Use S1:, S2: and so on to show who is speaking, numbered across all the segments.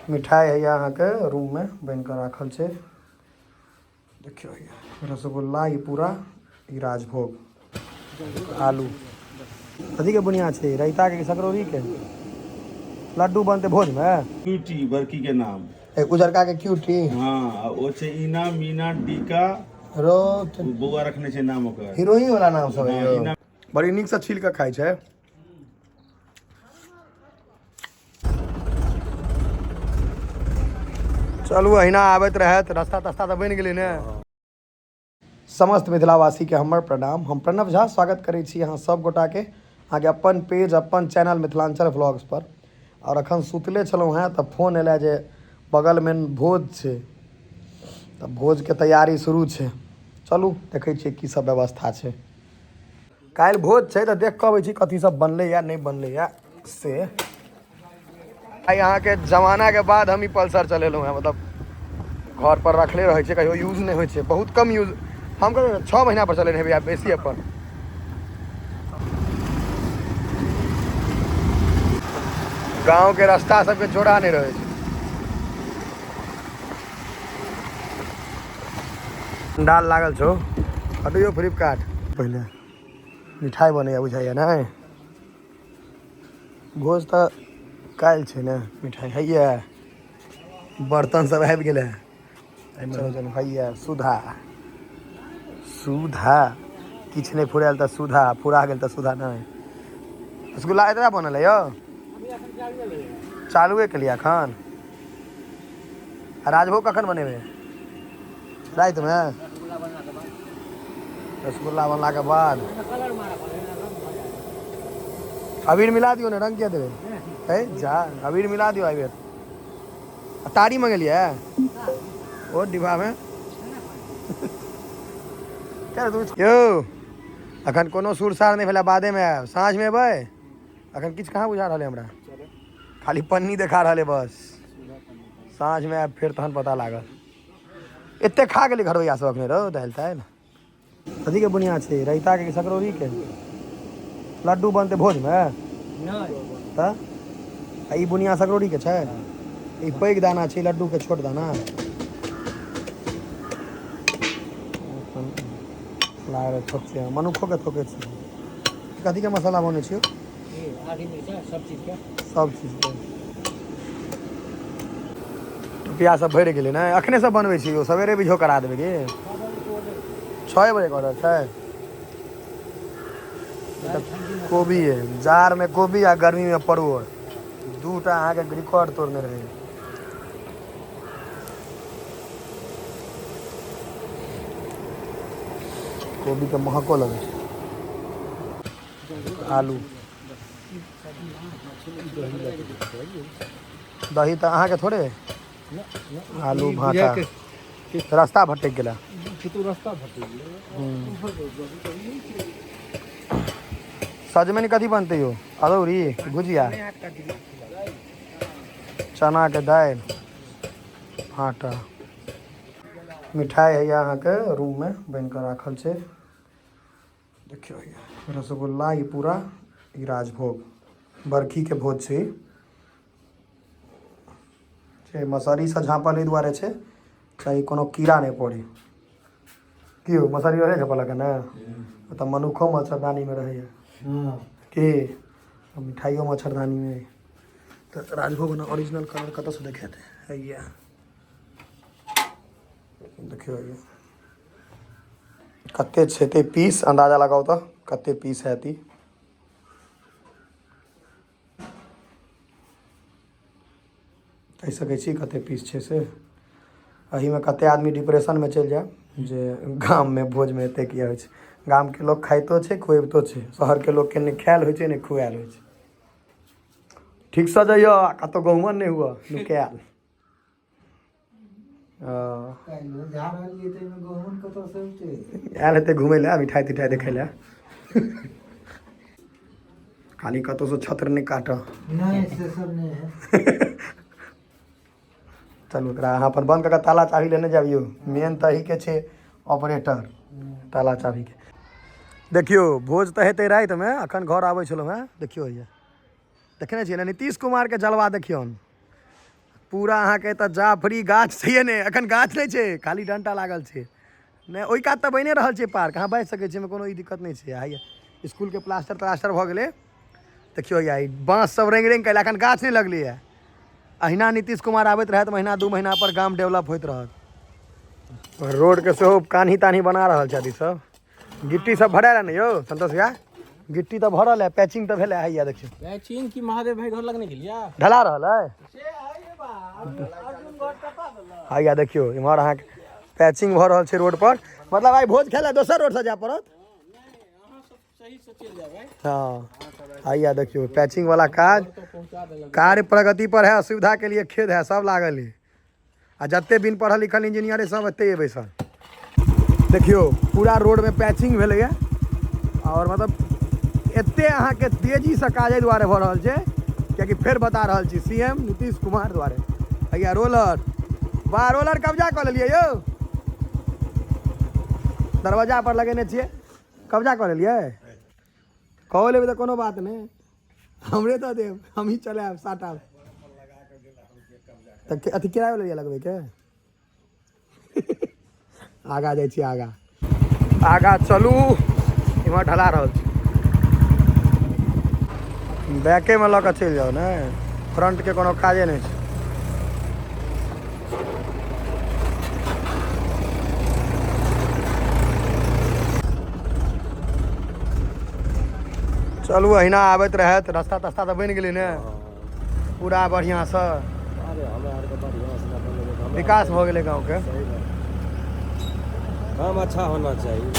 S1: मिठाई है यहाँ के रूम में बन कर राखल है। देखियो रसगुल्ला ये पूरा ये राजभोग आलू कथी के बुनिया है रायता के सकरौरी के लड्डू बनते भोज में
S2: क्यूटी बरकी के नाम
S1: उजरका के क्यूटी
S2: हाँ ओ छे इना मीना टीका
S1: रो
S2: बउआ रखने छे नाम ओकर
S1: हीरोइन वाला नाम सब है
S2: हाँ,
S1: यो
S2: इना
S1: बड़ी नीक से छील के खाई छै। चलू अहिना आबैत रहत रास्ता तस्ता तो बन गेलै ने। समस्त मिथिलावासी के हमर प्रणाम। हम प्रणव झा स्वागत करै छी अहाँ सब गोटा के अहाँके अपन पेज अपन चैनल मिथिलांचल व्लॉग्स पर। और अखन सुतले छलहुँ हैं तऽ फोन एलै जे बगल में भोज छै तऽ भोज के तैयारी शुरू छै। चलू देखै छियै की सब व्यवस्था छै। काल्हि भोज छै तऽ देख कऽ अबै छी कथी सब बनलै या नहीं बनलै या से। आई अहाँ के जमाना के बाद हम ई पल्सर चलेलहुँ हैं, मतलब घर पर रखले रहे छै, कहियो यूज नहीं होइ छै, बहुत कम यूज। हम 6 महीना पर चले रहे बेसी अपन। गाँव के रास्ता सबके जोड़ा नहीं रहे छै। डाल लागल छो हटियो फ्लिपकार्ट पहले मिठाई बने बुझाइए ना भोज तो काल्हि छै ने मिठाई हैया बर्तन सब आबि गेलै हैया सुधा सुधा किछु नहीं फुरायल तऽ सुधा फुरा गेल तऽ सुधा नहीं। रसगुल्ला एतबा बनल है यौ चालुए के लिए एखन राजभोग कखन बनेबै रात में रसगुल्ला बनला के बाद अबीर मिला दियो ने रंग क्या देवे है जा अबीर मिला दियो अबीर तारी मंगेलिए ओ डिब्बा में यौ अखन कोनो सुरसार नहीं भेला बादे में आयब साँझ में अबै अखन किछु कहाँ बुझा रहा है हमरा खाली पन्नी देखा रहा है बस साँझ में आयब फिर तहन पता लागल। एते खा गेलै घरवैया सब अखने रहो दालि तालि कथी के बुनिया छै रायता के सकरौरी के लड्डू बनते भोज में तऽ ई बुनिया सकरौरी के छै ई पैघ दाना छै लड्डू के छोट दाना लागे ठोक मनुखो के ठोके छै। कथी के मसाला बने छै सब चीज के रुपया सब भरि गेलै ने अखने सब बनबै छी सवेरे बिझो करा देबै की 6 बजे का ऑर्डर छै। कोबी है जाड़ में कोबी आ गर्मी में परोड़ दूटा अहाँ के रिकॉर्ड तोड़ने रहे। कोबी के महको लगे आलू दही तो अहाँ के थोड़े आलू भाटा रास्ता भटक गेला सजमनि कथी बनते यो अदौरी भुजिया चना के दालि आटा मिठाई है यहाँ के रूम में बन कर राखल है। देखियो रसगुल्ला ये पूरा ये राजभोग बरखी के भोज छै मसरी से झाँपल दुआरे छै चाहे कोनो कीड़ा नहीं पड़े कि मसरी रहे झाँपल ने तो मनुखो मच्छरदानी में रहे के मिठाइयों मच्छरदानी में तो राजभोग ना ओरिजिनल कलर कत से देखेते हैया देखियो कते छै पीस अंदाजा लगाओ तो कते पीस है ती कह सकै छी कते पीस छै से अही में कते आदमी डिप्रेशन में चल जाए जे गाम में भोज में एते किया होइ छै। गाम के लोग खाइतो छै खुआबितो छै शहर के लोग के नहीं खायल होइ छै नहीं खुआयल होइ छै। ठीक से जाइयो कतो गहुमन नहीं हुआ नुकायल आयल हेतै घूमै लए मिठाई तिठाई देखै लए खाली कतौ से छत्र नहीं काट चलू एकरा अहाँ अपन बंद करके ताला चाभी लेने जाबियो मेन तो ही के छै ऑपरेटर ताला चाभी के। देखियो भोज तो हेतै रात में अखन घर आबै छलहुँ हैं देखियो ये देखने छियै नीतीश कुमार के जलवा देखियौन पूरा अहाँके तऽ जाफरी गाछ छै ने, एखन गाछ नहीं छै, खाली डंटा लागल छै ने। ओहि कात तऽ बनि रहल छै पार्क, अहाँ बैस सकै छी, में कोनो ई दिक्कत नहीं छै। हाय स्कूल के प्लास्टर भऽ गेलै, देखियो या बाँस सब रंग रंग कैला, एखन गाछ नहीं लगलै है। अहिना नीतीश कुमार आबैत रहत, महीना 2 महीना पर गाम डेवलप होइत रहत। रोड के सेहो कान्ही तान्ही बना रहल छथि ई सब। गिट्टी सब भरायल है ने यौ संतोष भैया, गिट्टी तो भरल है, पैचिंग तो भेल है। हैया देखियो
S3: पैचिंग की महादेव भाई घर लगने के लिए
S1: ढला रहल है। हैया देखियो इम्हर अहाँ पैचिंग भऽ रहल छै रोड पर, मतलब आइ भोज खाय लए दोसर रोड से जाय पड़त। हाँ हैया देखियो पैचिंग वाला काज कार्य प्रगति पर है, सुविधा के लिए खेद है, सब लागल है। आ जते बिन पढ़ल लिखल इंजीनियर है सब एते बैसल। देखियो पूरा रोड में पैचिंग भेलै है, और मतलब एते अहाँ के तेजी से काजे दुआरे भऽ रहल छै, कियाकि फेर बता रहल छी सीएम नीतीश कुमार द्वारे। हैया रोलर, वाह रोलर कब्जा कऽ लेलियै यौ, दरवाजा पर लगेने छियै, कब्जा कऽ लेलियै। कहो लेबै तऽ कोनो बात नहीं, हमरे तो देव, हम ही चलायब साटब। तऽ अथी किराया लेलियै लगबै के। आगा जाइ छी, आगा चलू, इम्हर ढला रहल छी। बैके में लऽ कऽ चलि जाउ ने, फ्रंट के कोनो काजे नहीं छै। चलू अहिना आबैत रहत, रास्ता तस्ता तऽ बनि गेलै ने पूरा बढ़िया से, विकास भऽ गेलै गाँव के।
S3: काम अच्छा होना चाहिए।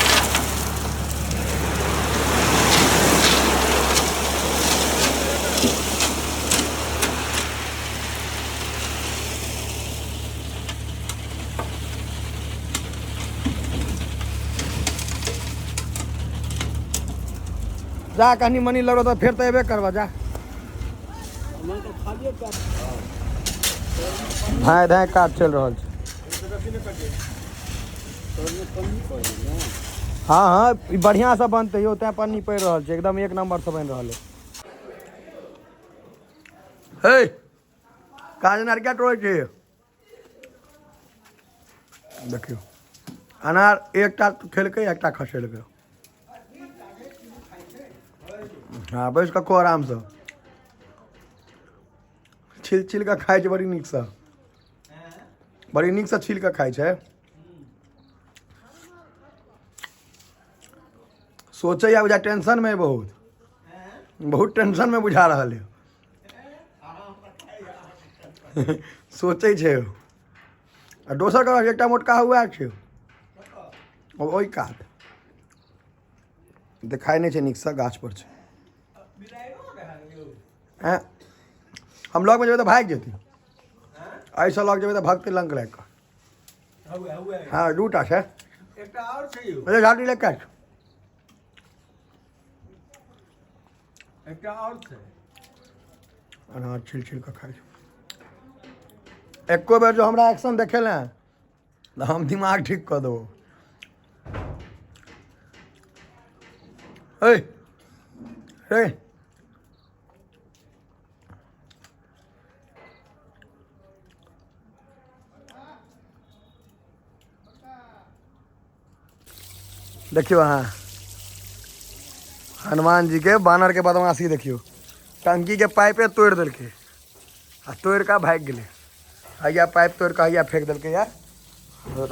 S1: जा कहीं मनी लगो तो फिर तो एबे करबा जा। धाए धाए काज चल रहा है। हाँ हाँ बढ़िया से बनते हो, तैं पन्नी पड़ रहा है, एकदम एक नंबर से बन रहा है। हे काज नार क्या टोय छे, देखियो अनार एकटा खेलकै एकटा खसेलकै। हाँ बैस कऽ खो आराम से, छिल छिल कऽ खाइ छै, बड़ी नीक से, बड़ी नीक से छील कऽ खाइ छै। सोचे या बुझा टेंशन में, बहुत टेंशन में बुझा रहा है। सोचे छै आ दोसर का एकटा मोटका हुआ छै, ओहि कात देखाई नहीं छै नीक से, गाछ पर छै। हम लग में जेबै तऽ भागि जेती, ऐसा लग जेबै तऽ भगते लंग लग कऽ। हाँ दूटा छै, झाड़ी लेके अनार छिल छिल कऽ खाइ छै। एको बेर जो हमरा एक्शन देखे ले तो हम दिमाग ठीक कऽ देबो। रे देखियो हाँ हनुमान जी के बानर के बदमाशी देखियो, टंकी के पाइपे तोड़ दिल्के आ तोड़ का भाग गए। हैया पाइप तोड़ के हैया फेंक दिल्के यार,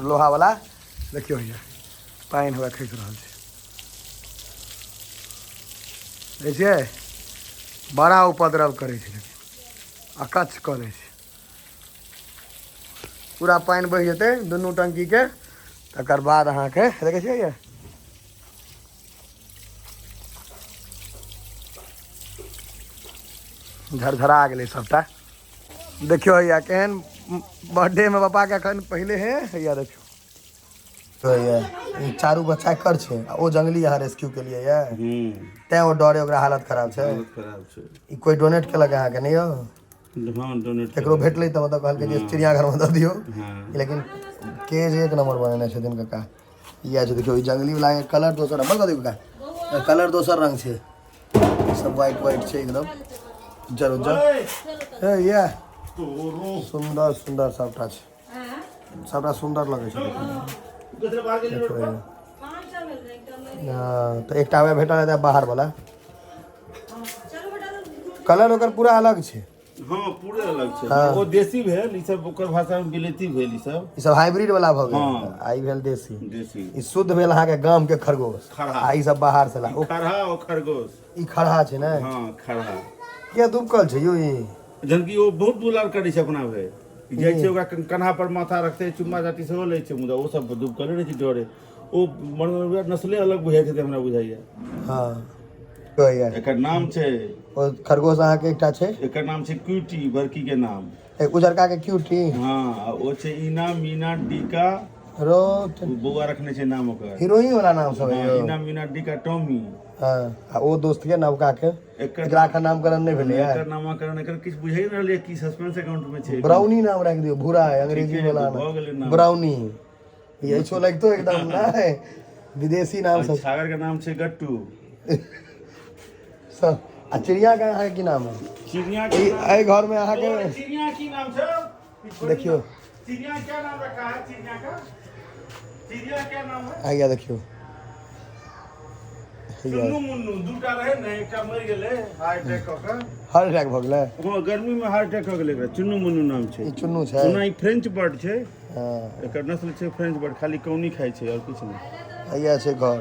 S1: लोहा वाला देखियो हैया पानी हुआ खींच रहा है। देखिए बड़ा उपद्रव करे छै, अकच्छ करे छै। पूरा पानी बह जेते दुनू टंकी के, तकर बाद अहाँ के देखे छियै ये झरझरा गेलै सबटा। देखियो हैया केहन बर्थडे में पापा के अखन पहले है। हैया देखियो तो ये चारू बच्चा कर छै, ओ जंगली यहाँ रेस्क्यू के लिए ये, तैं वो डरे ओकरा हालत खराब छै। ई कोई डोनेट केलक अहाँ के नहीं हो?
S2: हाँ डोनेट
S1: केकरो भेटलै तऽ मतलब कहलकै जे चिड़ियाघर में दऽ दियो, लेकिन केज एक नंबर बनेने छथिन काका। इएह छै देखियो, ई जंगली वाला के कलर दोसर नंबर कऽ दियौ काका, कलर दोसर रंग छै, सब व्हाइट व्हाइट छै एकदम जर उज्जर। ये सुंदर सुंदर सबटा छै, सबटा सुंदर लगे छै देखै में। हाँ, तो एकटा वे भेटल है बाहर वाला, कलर ओकर पूरा अलग छै।
S2: हाँ पूरे अलग छै। वो देसी भेल, ई सब ओकर भाषा में बिलेती भेल, ई सब
S1: हाइब्रिड वाला भ गेल।
S2: हाँ।
S1: आई भेल देसी,
S2: देसी
S1: ई शुद्ध भेल अहाँ के गाम के खरगोश।
S2: खरहा।
S1: आ ई सब बाहर से ला। ओ
S2: खरहा और खरगोश।
S1: ई खरहा छै ने।
S2: हाँ खरहा।
S1: के दुबकल छै यो ई?
S2: जनकी वो बहुत दुलार करै छै अपना भे। जाइ छै ओकरा कन्हा पर माथा रखते, चुम्मा चाटी सेहो लै छै, मुदा ओ सब दुब करे छै डरे। ओ मगर नस्ले अलग बुझाइ छै हमरा बुझाइया।
S1: हाँ कहैया
S2: एकर नाम छै,
S1: ओ खरगोश अहाँ के एकटा छै,
S2: एकर नाम छै क्यूटी, बड़की के नाम।
S1: एक उजरका के क्यूटी।
S2: हाँ ओ छै इना मीना टीका,
S1: रोट
S2: बौआ रखने छै नाम ओकर।
S1: हीरोइन वाला नाम सब है
S2: हाँ,
S1: यो।
S2: इना मीना टीका टॉमी।
S1: हाँ, आ ओ दोस्त के नवका के एकरा का नामकरण नहीं भेलै है।
S2: एकर नामकरण एकर किछ बुझाइ नहि रहलै कि सस्पेंस अकाउंट में छै।
S1: ब्राउनी नाम रख दियो, भूरा है अंग्रेजी
S2: ठीके,
S1: वाला
S2: भऽ गेलै
S1: नाम
S2: नाम।
S1: ब्राउनी। ये छो लगतो एकदम ना है विदेशी नाम सब।
S2: सागर के नाम छै गट्टू।
S1: सब आ चिड़िया का अहाँ की नाम है?
S2: चिड़िया
S1: ई एहि घर में अहाँ के
S2: चिड़िया की नाम छै?
S1: देखियो,
S2: चिड़िया क्या नाम रखा है चिड़िया का? चिड़िया क्या नाम है?
S1: आइया देखियो,
S2: चुन्नू मुन्नू दूटा रहे ने, एकटा मरि गेलै हार्ट अटैक क के।
S1: हार्ट अटैक भ गेलै।
S2: हाँ गर्मी में हार्ट अटैक हो गेलै एकरा। चुन्नू मुन्नू नाम छै।
S1: ई चुन्नू छै।
S2: ओना ई फ्रेंच बर्ड छै।
S1: हाँ,
S2: एकर नस्ल छै फ्रेंच बर्ड, खाली कौनी खाइ छै और कुछ नहीं।
S1: आइया छै घर।